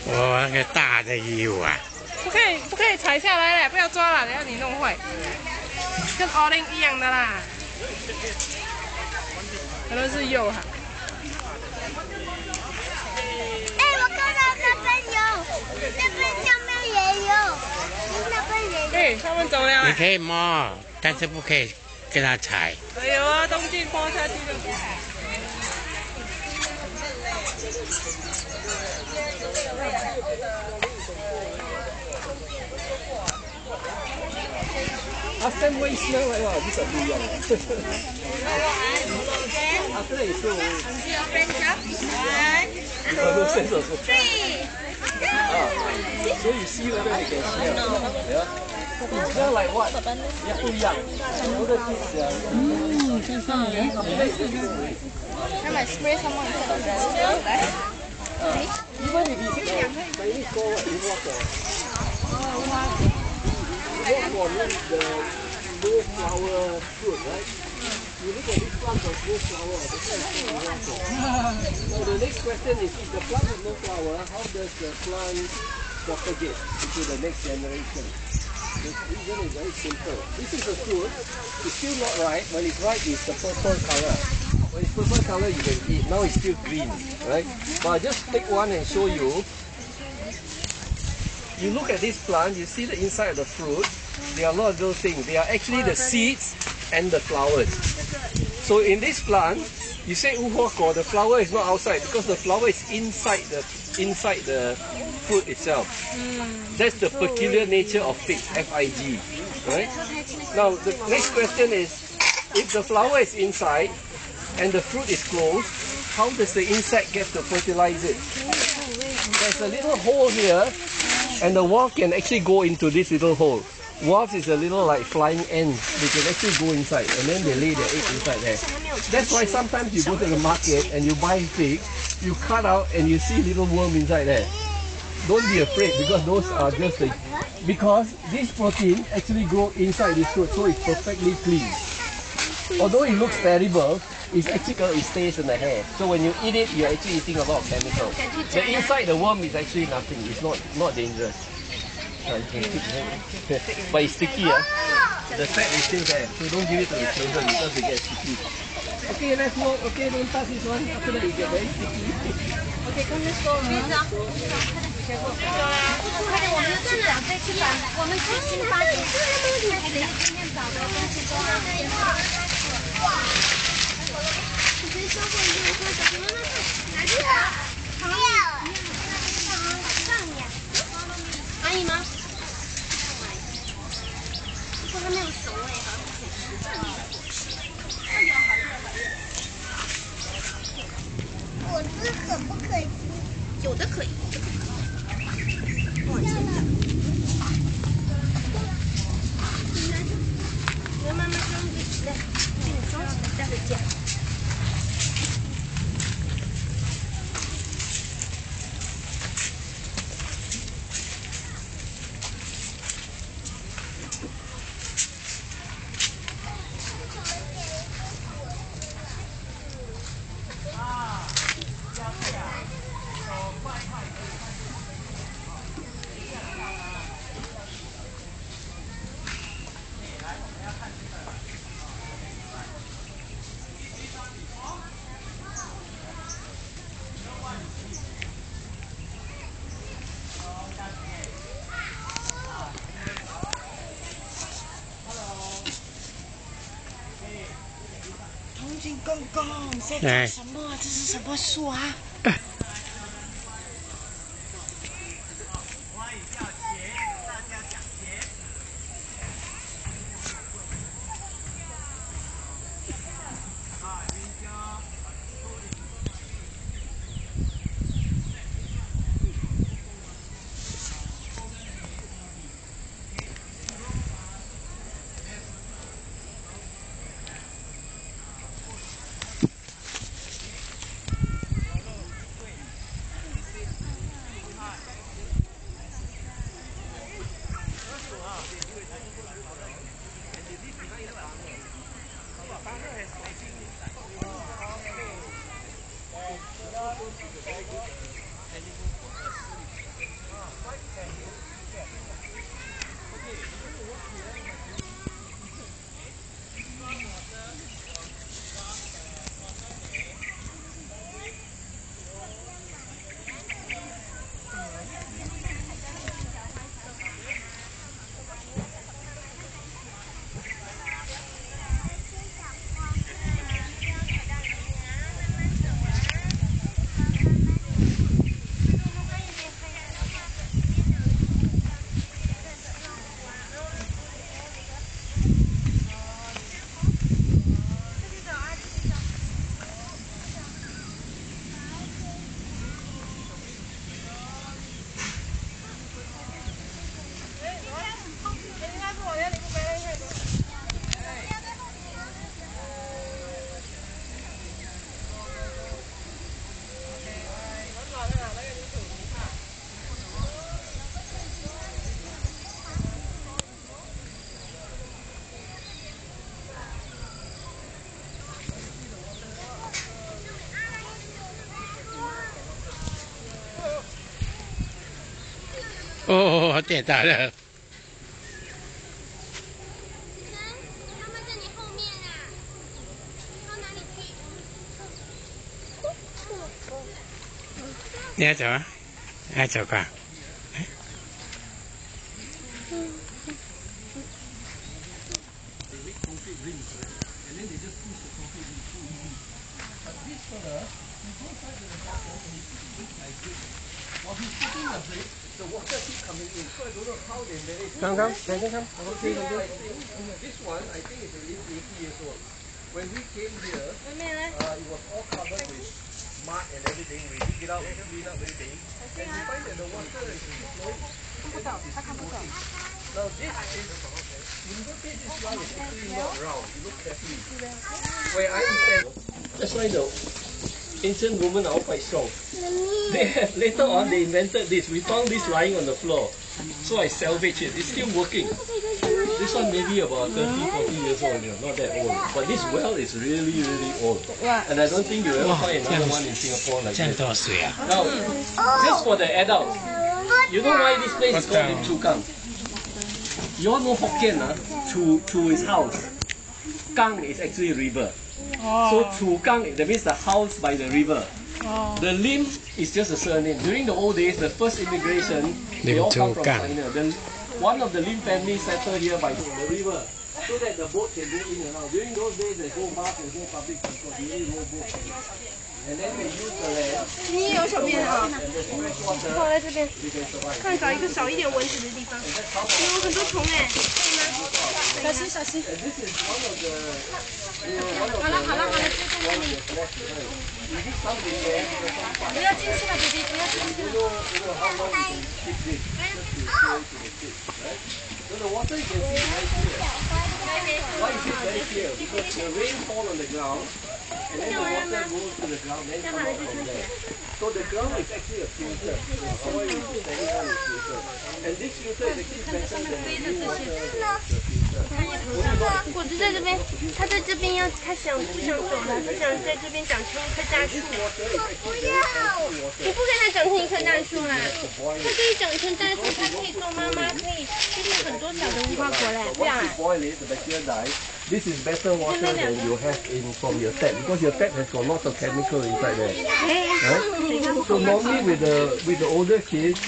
哦，那个大的有啊。不可以踩下来嘞，不要抓了，等下你弄坏。跟 Orange 一样的啦，可能是柚哈。哎，我看到那边有，那边上面也有，那边也有。对，他们走了。你可以摸，但是不可以跟他踩。对啊，东西摸下去就。After we smell like wow, this is too young. After that, so no sense also. So you see whether you can smell. Yeah. It smell like what? Yeah, too young. I might spray someone instead of that. Even if you take Chinese call what, you walk the low flower fruit, right? You look at this plant of no flower, this is water. Now the next question is, if the plant has no flower, how does the plant propagate into the next generation? The reason is very simple. This is a fruit, it's still not ripe. When it's ripe, it's the purple color. When it's purple color, you can eat. Now it's still green, right? But I'll just take one and show you. You look at this plant, you see the inside of the fruit. There are a lot of those things. They are actually the seeds and the flowers. So in this plant, you say uhuako, the flower is not outside because the flower is inside the fruit itself. That's the peculiar nature of fig, F-I-G. Right? Now the next question is, if the flower is inside and the fruit is closed, how does the insect get to fertilize it? There's a little hole here, and the wasp can actually go into this little hole. Wasps is a little like flying ants. They can actually go inside and then they lay their eggs inside there. That's why sometimes you go to the market and you buy fig, you cut out and you see little worm inside there. Don't be afraid because those are just the... Because this protein actually grow inside this fruit, so it's perfectly clean. Although it looks terrible, it's actually it stays in the hair. So when you eat it, you're actually eating a lot of chemicals. The inside the worm is actually nothing. It's not dangerous. You can keep but it's sticky. The fat is still there, so don't give it to the children because they get sticky. Okay, let's walk. Okay, don't touch this one. After that, you get very sticky. Okay, come let's go. 快点，我们去两队去吧。我们去新发现，还得今天找的东西多。哇！你可以收过一个小熊妈妈看，哪去啊？好呀。上面。阿姨吗？不过它没有熟哎，好像不是这里的果实。果汁可不可以吃？有的可以，有的不可以。往前走。来，妈妈装起来，给你装起来，待会儿讲。公公，这是什么？这是什么树啊？哦，跌倒了。他们在你后面啊，到哪里去？你要走啊？要走吧。The water keep coming in, so I don't know how they manage. Come. Okay, this one, I think it's at least 80 years old. When we came here, it was all covered with mud and everything. We dig it out, clean up everything, and we find that the water is flowing. Now this is, you notice this line is actually not round. You look carefully. Where I stand, that's why the ancient women are all quite strong. They have, later on they invented this. We found this lying on the floor. So I salvaged it. It's still working. This one maybe about 30, 40 years old, not that old. But this well is really, really old. And I don't think you'll ever find another one in Singapore like 这样 this. 多水啊！ Now, just for the adults, you know why this place is called Lim Chu Kang? You all know Hokkien, Chu is house. Kang is actually river. So Chu Kang, that means the house by the river. The Lim is just a surname. During the old days, the first immigration, they all come from China. One of the Lim families settled here by the river, so that the boat can go in and out. During those days, there's no bus, there's no public transport, they only row boats. And then they use the land. 你有小便啊？ And there's fresh water, 放在这边， you can survive. 看找一个少一点蚊子的地方。有很多虫哎，可以吗？小心小心。 And this is one of the,好了，就在那里。 we did some repair, 不要进去了，baby，不要进去了。 how long you can keep this, just to show it to the kids, right? So the water you can see is very clear. Why is it very clear? Because the rain fall on the ground, and then the water goes to the ground, then come out from there. So the ground is actually a filter. The soil is standing on a filter. And this filter is actually better than the rainwater, the filter. 果子在这边，他在这边他不想走了，他想在这边长成一棵大树。不要！你不给他长成一棵大树啦，它可以长成大树，它可以做妈妈，可以就是很多小的无花果嘞。不要 Once you boil it, the bacteria die. This is better water than you have from your tap, because your tap has got lots of chemical inside there. Right? So normally with the older kids,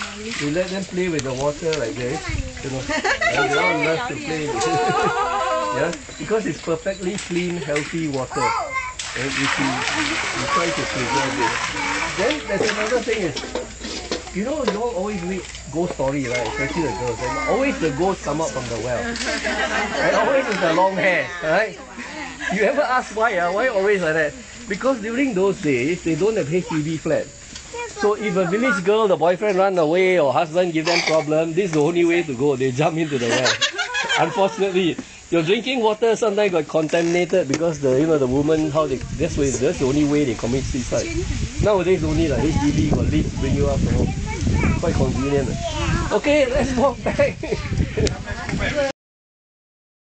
we let them play with the water like this, you know, and they all love to play with it. Yeah, because it's perfectly clean, healthy water. And we try to preserve it. Then there's another thing is, you know, you all always read ghost story, right? Especially the girls. And always the ghosts come out from the well. And always with the long hair, right? You ever ask why? Why always like that? Because during those days, they don't have HDB flat. So if a village girl, the boyfriend run away or husband give them problem, this is the only way to go. They jump into the well. Unfortunately, your drinking water sometimes got contaminated because the woman that's the only way they commit suicide. Nowadays only like HDB got lift bring you up to home. Quite convenient. Okay, let's walk back.